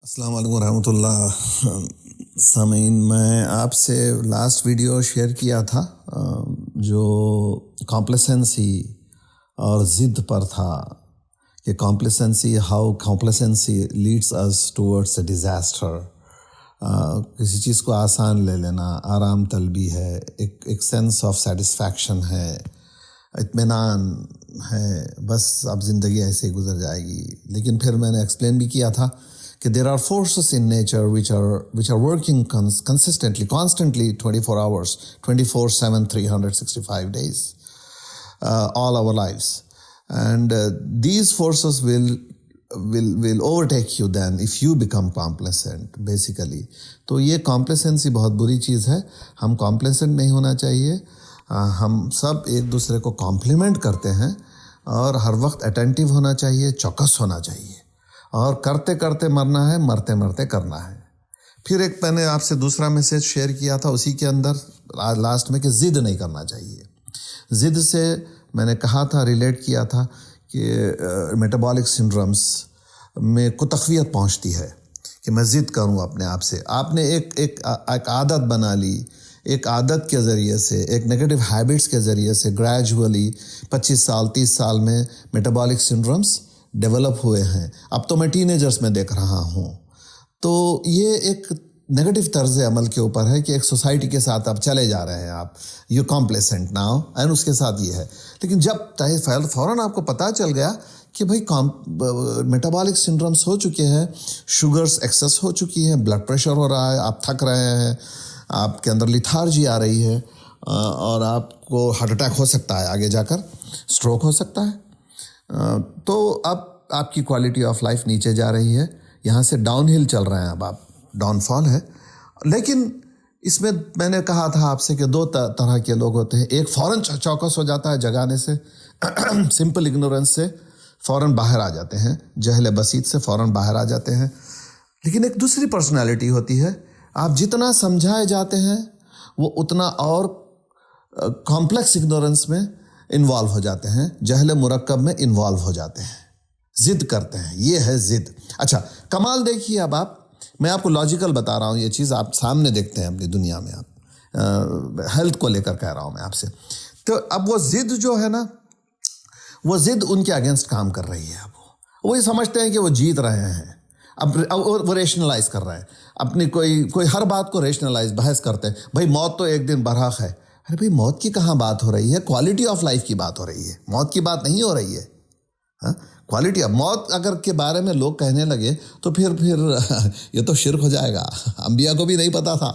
السلام علیکم ورحمۃ اللہ سامعین، میں آپ سے لاسٹ ویڈیو شیئر کیا تھا جو کمپلیسنسی اور ضد پر تھا کہ how complacency leads us towards a disaster. کسی چیز کو آسان لے لینا آرام طلبی ہے، ایک سینس آف سیٹسفیکشن ہے، اطمینان ہے، بس اب زندگی ایسے ہی گزر جائے گی. لیکن پھر میں نے ایکسپلین بھی کیا تھا کہ there are forces in nature which are working constantly 24 hours, 24/7, 365 days, all our lives. And these forces will overtake you then if you become complacent, basically. تو یہ complacency بہت بری چیز ہے. ہم complacent نہیں ہونا چاہیے. ہم سب ایک دوسرے کو کمپلیمنٹ کرتے ہیں اور ہر وقت اٹینٹیو ہونا چاہیے، چوکس ہونا چاہیے، اور کرتے کرتے مرنا ہے، مرتے مرتے کرنا ہے. پھر ایک میں نے آپ سے دوسرا میسیج شیئر کیا تھا اسی کے اندر لاسٹ میں کہ ضد نہیں کرنا چاہیے. ضد سے میں نے کہا تھا، ریلیٹ کیا تھا کہ میٹابولک سنڈرومس میں کو تقویت پہنچتی ہے کہ میں ضد کروں اپنے آپ سے. آپ نے ایک عادت بنا لی، ایک عادت کے ذریعے سے، ایک نیگیٹو ہیبٹس کے ذریعے سے گریجولی 25 سال 30 سال میں میٹابولک سنڈرومس ڈیولپ ہوئے ہیں. اب تو میں ٹین ایجرس میں دیکھ رہا ہوں. تو یہ ایک نیگیٹو طرز عمل کے اوپر ہے کہ ایک سوسائٹی کے ساتھ آپ چلے جا رہے ہیں، آپ یو کمپلیسنٹ ناؤ، اینڈ اس کے ساتھ یہ ہے. لیکن جب فوراً آپ کو پتہ چل گیا کہ بھائی میٹابولک سنڈرومس ہو چکے ہیں، شوگرز ایکسس ہو چکی ہیں، بلڈ پریشر ہو رہا ہے، آپ تھک رہے ہیں، آپ کے اندر لیتھارجی آ رہی ہے، اور آپ کو ہارٹ اٹیک ہو سکتا ہے، آگے جا کر اسٹروک ہو سکتا ہے. تو اب آپ کی کوالٹی آف لائف نیچے جا رہی ہے، یہاں سے ڈاؤن ہل چل رہے ہیں، اب آپ ڈاؤن فال ہے. لیکن اس میں نے کہا تھا آپ سے کہ دو طرح کے لوگ ہوتے ہیں. ایک فوراً چوکس ہو جاتا ہے جگانے سے، سمپل اگنورنس سے فوراً باہر آ جاتے ہیں، جہل بسیط سے فوراً باہر آ جاتے ہیں. لیکن ایک دوسری پرسنالٹی ہوتی ہے، آپ جتنا سمجھائے جاتے ہیں وہ اتنا اور کمپلیکس اگنورنس میں انوالو ہو جاتے ہیں، جہل مرکب میں انوالو ہو جاتے ہیں، ضد کرتے ہیں. یہ ہے ضد. اچھا، کمال دیکھیے. اب میں آپ کو لاجیکل بتا رہا ہوں، یہ چیز آپ سامنے دیکھتے ہیں اپنی دنیا میں. آپ ہیلتھ کو لے کر کہہ رہا ہوں میں آپ سے. تو اب وہ ضد جو ہے نا، وہ ضد ان کے اگینسٹ کام کر رہی ہے. اب وہ یہ سمجھتے ہیں کہ وہ جیت رہے ہیں. اب وہ ریشنلائز کر رہے ہیں اپنی کوئی ہر بات کو ریشنلائز بحث کرتے ہیں. بھائی موت تو ایک دن برحق ہے. ارے بھائی موت کی کہاں بات ہو رہی ہے؟ کوالٹی آف لائف کی بات ہو رہی ہے، موت کی بات نہیں ہو رہی ہے. کوالٹی آف موت اگر کے بارے میں لوگ کہنے لگے تو پھر یہ تو شرک ہو جائے گا. انبیاء کو بھی نہیں پتا تھا.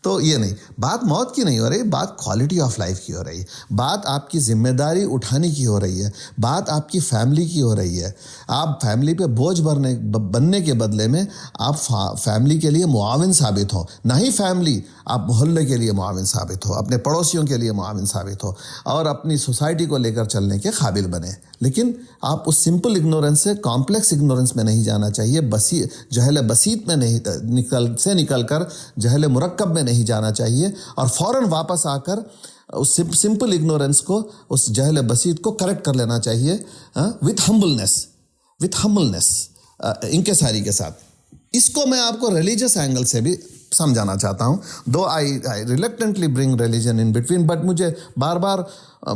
تو یہ نہیں، بات موت کی نہیں ہو رہی، بات کوالٹی آف لائف کی ہو رہی ہے، بات آپ کی ذمہ داری اٹھانے کی ہو رہی ہے، بات آپ کی فیملی کی ہو رہی ہے. آپ فیملی پہ بوجھ بننے کے بدلے میں آپ فیملی کے لیے معاون ثابت ہو. نہ ہی فیملی، آپ محلے کے لیے معاون ثابت ہو، اپنے پڑوسیوں کے لیے معاون ثابت ہو، اور اپنی سوسائٹی کو لے کر چلنے کے قابل بنے. لیکن آپ اس سمپل اگنورنس سے کمپلیکس اگنورنس میں نہیں جانا چاہیے، جہل بسیط میں نکل کر جہل مرکب میں نہیں جانا چاہیے، اور فوراً واپس آ کر اس سمپل اگنورنس کو، اس جہل بسیط کو کریکٹ کر لینا چاہیے وتھ ہمبلنس، انکساری کے ساتھ. اس کو میں آپ کو ریلیجس اینگل سے بھی سمجھانا چاہتا ہوں. Though I reluctantly bring religion in between, but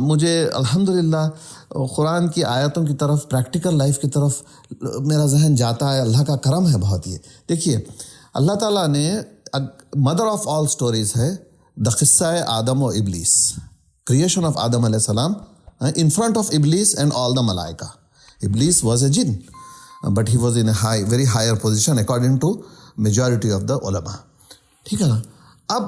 مجھے الحمدللہ قرآن کی آیتوں کی طرف، پریکٹیکل لائف کی طرف میرا ذہن جاتا ہے. اللہ کا کرم ہے بہت. یہ دیکھیے، اللہ تعالیٰ نے مدر آف آل سٹوریز ہے دا قصہ آدم و ابلیس، کریشن آف آدم علیہ السلام in front of Iblis and all the Malaika. Iblis was a jinn, but he was in a very higher position according to majority of the ulama. ٹھیک ہے نا؟ اب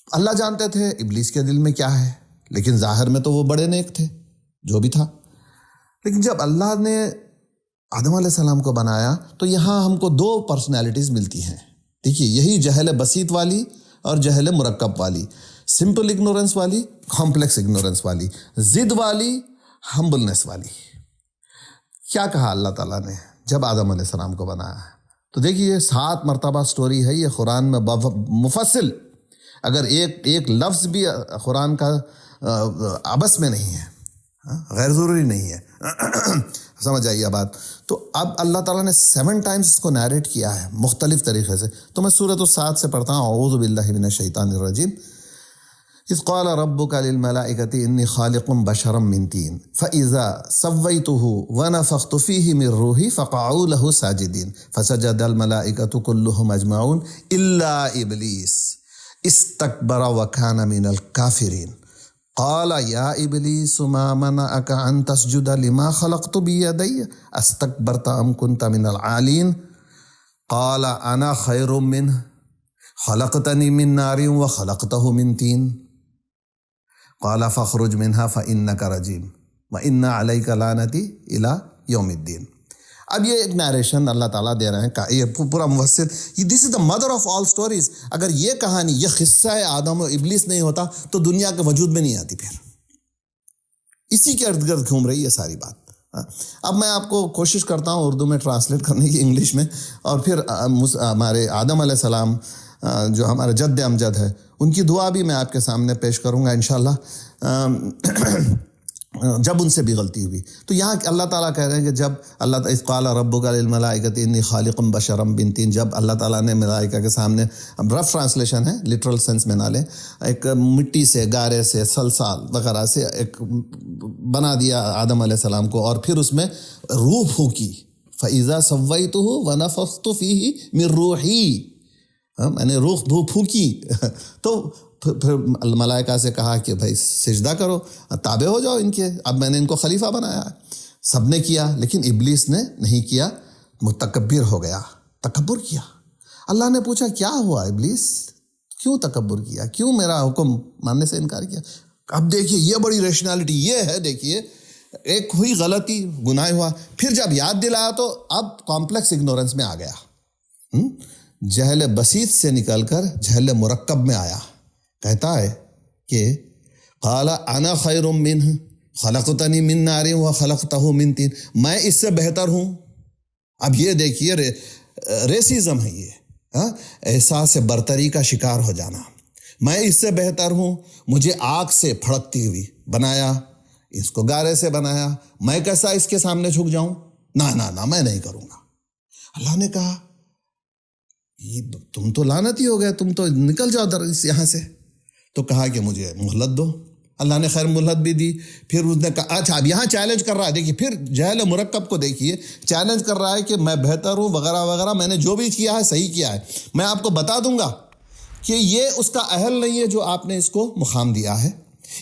اللہ جانتے تھے ابلیس کے دل میں کیا ہے، لیکن ظاہر میں تو وہ بڑے نیک تھے جو بھی تھا. لیکن جب اللہ نے آدم علیہ السلام کو بنایا تو یہاں ہم کو دو پرسنالٹیز ملتی ہیں. دیکھیے، یہی جہل بسیط والی اور جہل مرکب والی، سمپل اگنورنس والی، کمپلیکس اگنورنس والی، ضد والی، ہمبلنس والی. کیا کہا اللہ تعالیٰ نے جب آدم علیہ السلام کو بنایا ہے؟ تو دیکھیے، 7 مرتبہ سٹوری ہے یہ قرآن میں مفصل. اگر ایک لفظ بھی قرآن کا عبث میں نہیں ہے، غیر ضروری نہیں ہے. سمجھ آئیے بات. تو اب اللہ تعالیٰ نے 7 times اس کو نیریٹ کیا ہے مختلف طریقے سے. تو میں سورۃ الصاد سے پڑھتا ہوں. اعوذ باللہ من الشیطان الرجیم. اذ قال ربک للملائکۃ انی خالق بشرا من طین فاذا سویتہ ونفخت فیہ من روحی فقعوا له ساجدین فسجد الملائکۃ کلهم اجمعون الا ابلیس استکبر وکان من الکافرین قال یا ابلیس ما منعک ان تسجد لما خلقت بیدی استکبرت ام کنت من العالین قال انا خیر منہ خلقتنی من نار وخلقتہ من طین قال فاخرج منها فإنك رجیم وإن عليك لعنتی إلى یوم الدین. اب یہ ایک نیریشن اللہ تعالیٰ دے رہے ہیں، یہ پورا مفسر، this is the mother of all stories. اگر یہ کہانی، یہ قصہ آدم و ابلیس نہیں ہوتا تو دنیا کے وجود میں نہیں آتی. پھر اسی کے ارد گرد گھوم رہی ہے ساری بات. اب میں آپ کو کوشش کرتا ہوں اردو میں ٹرانسلیٹ کرنے کی، انگلش میں، اور پھر ہمارے آدم علیہ السلام جو ہمارے جد امجد ہے ان کی دعا بھی میں آپ کے سامنے پیش کروں گا انشاءاللہ، جب ان سے بھی غلطی ہوئی. تو یہاں اللہ تعالیٰ کہہ رہے ہیں کہ جب اللہ تعالیٰ اذ قال ربک للملائکۃ انی خالق بشرا من طین، جب اللہ تعالیٰ نے ملائکہ کے سامنے، اب رف ٹرانسلیشن ہے، لٹرل سینس میں نہ لیں، ایک مٹی سے، گارے سے، سلسال وغیرہ سے ایک بنا دیا آدم علیہ السلام کو، اور پھر اس میں روح پھونکی. فَإِذَا سَوَّيْتُهُ وَنَفَخْتُ فِيهِ مِن رُوحِي، میں نے روح پھونکی. تو پھر ملائکہ سے کہا کہ بھائی سجدہ کرو، تابع ہو جاؤ ان کے، اب میں نے ان کو خلیفہ بنایا. سب نے کیا لیکن ابلیس نے نہیں کیا، متکبر ہو گیا، تکبر کیا. اللہ نے پوچھا کیا ہوا ابلیس، کیوں تکبر کیا، کیوں میرا حکم ماننے سے انکار کیا. اب دیکھیے یہ بڑی ریشنالٹی یہ ہے. دیکھیے ایک ہوئی غلطی، گناہ ہوا، پھر جب یاد دلایا تو اب کمپلیکس اگنورنس میں آ گیا، جہل بسیط سے نکل کر جہل مرکب میں آیا. کہتا ہے کہ قال انا خیر منہ خلقتنی من نار وخلقتہ من طین، میں اس سے بہتر ہوں. اب یہ دیکھیے ریسزم ہے یہ، احساس برتری کا شکار ہو جانا. میں اس سے بہتر ہوں، مجھے آگ سے پھڑکتی ہوئی بنایا، اس کو گارے سے بنایا، میں کیسا اس کے سامنے جھک جاؤں؟ نہ میں نہیں کروں گا. اللہ نے کہا تم تو لعنتی ہو گئے، تم تو نکل جاؤ یہاں سے. تو کہا کہ مجھے مہلت دو. اللہ نے خیر مہلت بھی دی. پھر اس نے کہا اچھا اب یہاں چیلنج کر رہا ہے. دیکھیے پھر جہل مرکب کو دیکھیے، چیلنج کر رہا ہے کہ میں بہتر ہوں وغیرہ وغیرہ، میں نے جو بھی کیا ہے صحیح کیا ہے. میں آپ کو بتا دوں گا کہ یہ اس کا اہل نہیں ہے جو آپ نے اس کو مقام دیا ہے،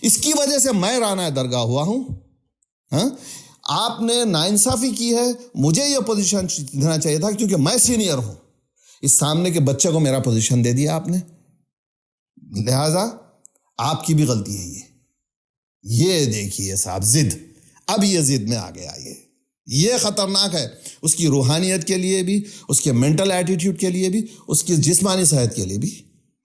اس کی وجہ سے میں رانا درگاہ ہوا ہوں. آپ نے ناانصافی کی ہے، مجھے یہ پوزیشن دینا چاہیے تھا کیونکہ میں سینئر ہوں. اس سامنے کے بچے کو میرا پوزیشن دے دیا آپ نے، لہذا آپ کی بھی غلطی ہے. یہ دیکھیے صاحب ضد، اب یہ ضد میں آ گیا. یہ خطرناک ہے، اس کی روحانیت کے لیے بھی، اس کے مینٹل ایٹیٹیوڈ کے لیے بھی، اس کی جسمانی صحت کے لیے بھی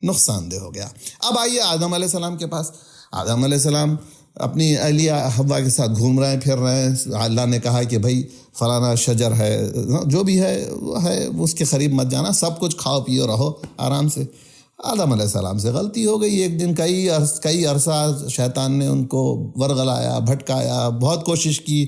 نقصان دہ ہو گیا. اب آئیے آدم علیہ السلام کے پاس. آدم علیہ السلام اپنی اہلیہ حوا کے ساتھ گھوم رہے ہیں، پھر رہے ہیں. اللہ نے کہا کہ بھائی فلانا شجر ہے، جو بھی ہے وہ ہے، اس کے قریب مت جانا، سب کچھ کھاؤ پیو رہو آرام سے. آدم علیہ السلام سے غلطی ہو گئی. ایک دن کئی عرصہ شیطان نے ان کو ورغلایا، بھٹکایا، بہت کوشش کی،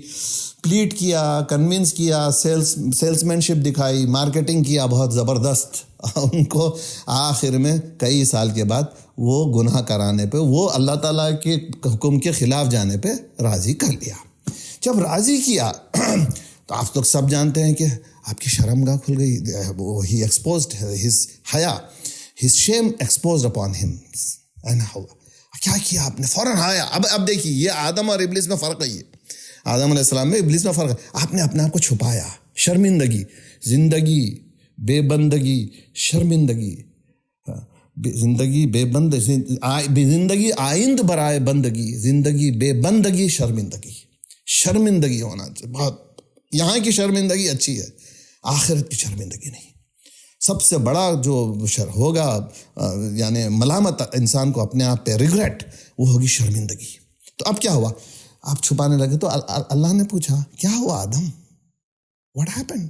پلیٹ کیا، کنونس کیا، سیلس مین شپ دکھائی، مارکیٹنگ کیا بہت زبردست. ان کو آخر میں کئی سال کے بعد وہ گناہ کرانے پہ، وہ اللہ تعالیٰ کے حکم کے خلاف جانے پہ راضی کر لیا. جب راضی کیا تو آپ لوگ سب جانتے ہیں کہ آپ کی شرمگاہ کھل گئی. ہی ایکسپوزڈ ہز حیا، his shame exposed upon him. کیا کیا آپ نے؟ فوراً آیا. اب دیکھیے یہ آدم اور ابلیس میں فرق ہے. یہ آدم علیہ السلام میں، ابلیس میں فرق ہے. آپ نے اپنے آپ کو چھپایا. شرمندگی، زندگی بے بندگی، شرمندگی، زندگی بے بند، زندگی آئند برائے بندگی، زندگی بے بندگی، شرمندگی ہونا چاہیے. بہت یہاں کی شرمندگی اچھی ہے، آخرت کی شرمندگی نہیں. سب سے بڑا جو ہوگا یعنی ملامت انسان کو اپنے آپ پہ، ریگریٹ، وہ ہوگی شرمندگی. تو اب کیا ہوا؟ آپ چھپانے لگے. تو اللہ نے پوچھا کیا ہوا آدم، واٹ ہیپن؟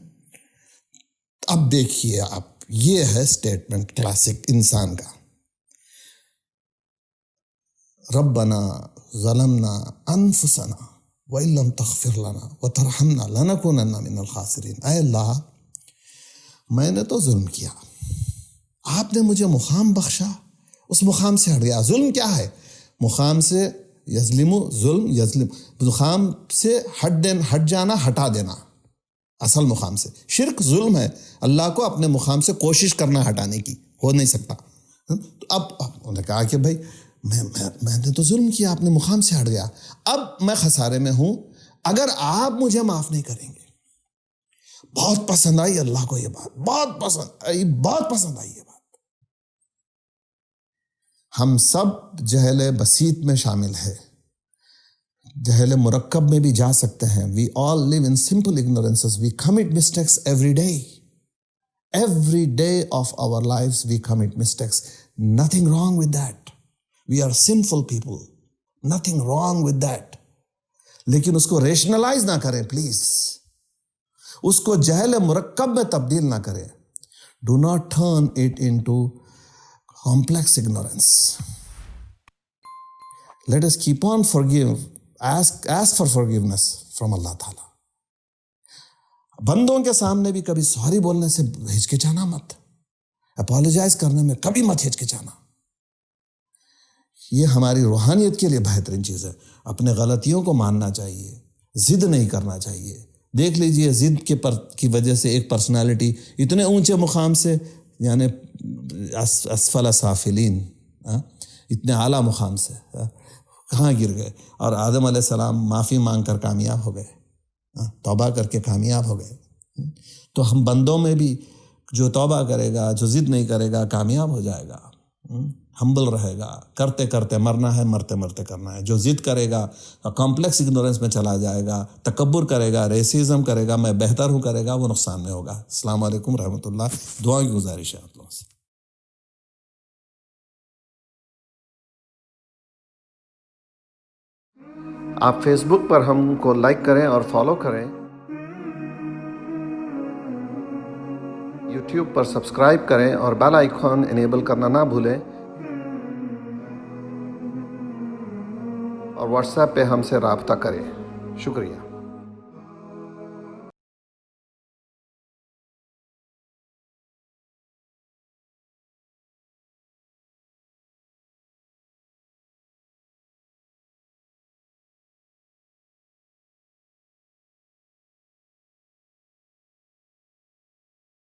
اب دیکھیے آپ، یہ ہے سٹیٹمنٹ کلاسک انسان کا. ربنا ظلمنا انفسنا وَإِن لَّمْ تَغْفِرْ لَنَا وَتَرْحَمْنَا لَنَكُونَنَّ مِنَ الْخَاسِرِينَ۔ اے اللہ، میں نے تو ظلم کیا، آپ نے مجھے مقام بخشا، اس مقام سے ہٹ گیا۔ ظلم کیا ہے؟ مقام سے یظلم، ظلم یظلم، مقام سے ہٹ جانا، ہٹا دینا، اصل مقام سے۔ شرک ظلم ہے، اللہ کو اپنے مقام سے کوشش کرنا ہٹانے کی، ہو نہیں سکتا۔ تو اب انہوں نے کہا کہ بھائی میں نے تو ظلم کیا، آپ نے مقام سے ہٹ گیا، اب میں خسارے میں ہوں اگر آپ مجھے معاف نہیں کریں گے۔ بہت پسند آئی اللہ کو یہ بات، بہت پسند آئی یہ بات۔ ہم سب جہل بسیط میں شامل ہے، جہل مرکب میں بھی جا سکتے ہیں۔ We all live in simple ignorances. We commit mistakes every day. Every day of our lives we commit mistakes. Nothing wrong with that. We are sinful people. Nothing wrong with that. لیکن اس کو rationalise نہ کریں please, اس کو جہل مرکب میں تبدیل نہ کریں۔ Do not turn it into complex ignorance. Let us keep on ask for forgiveness from اللہ تعالیٰ۔ بندوں کے سامنے بھی کبھی سوری بولنے سے ہچکچانا مت، اپالوجائز کرنے میں کبھی مت ہچکچانا۔ یہ ہماری روحانیت کے لیے بہترین چیز ہے۔ اپنے غلطیوں کو ماننا چاہیے، ضد نہیں کرنا چاہیے۔ دیکھ لیجئے ضد کی وجہ سے ایک پرسنالٹی اتنے اونچے مقام سے، یعنی اسفل سافلین، اتنے اعلیٰ مقام سے کہاں گر گئے، اور آدم علیہ السلام معافی مانگ کر کامیاب ہو گئے، توبہ کر کے کامیاب ہو گئے۔ تو ہم بندوں میں بھی جو توبہ کرے گا، جو ضد نہیں کرے گا، کامیاب ہو جائے گا، ہمبل رہے گا۔ کرتے کرتے مرنا ہے، مرتے مرتے کرنا ہے۔ جو ضد کرے گا کمپلیکس اگنورنس میں چلا جائے گا، تکبر کرے گا، ریسزم کرے گا، میں بہتر ہوں کرے گا، وہ نقصان میں ہوگا۔ السلام علیکم رحمۃ اللہ۔ دعا کی گزارش ہے آپ لوگوں سے۔ آپ فیس بک پر ہم کو لائک کریں اور فالو کریں، یوٹیوب پر سبسکرائب کریں اور بیل آئیکن انیبل کرنا نہ بھولیں، اور واٹس ایپ پہ ہم سے رابطہ کریں۔ شکریہ۔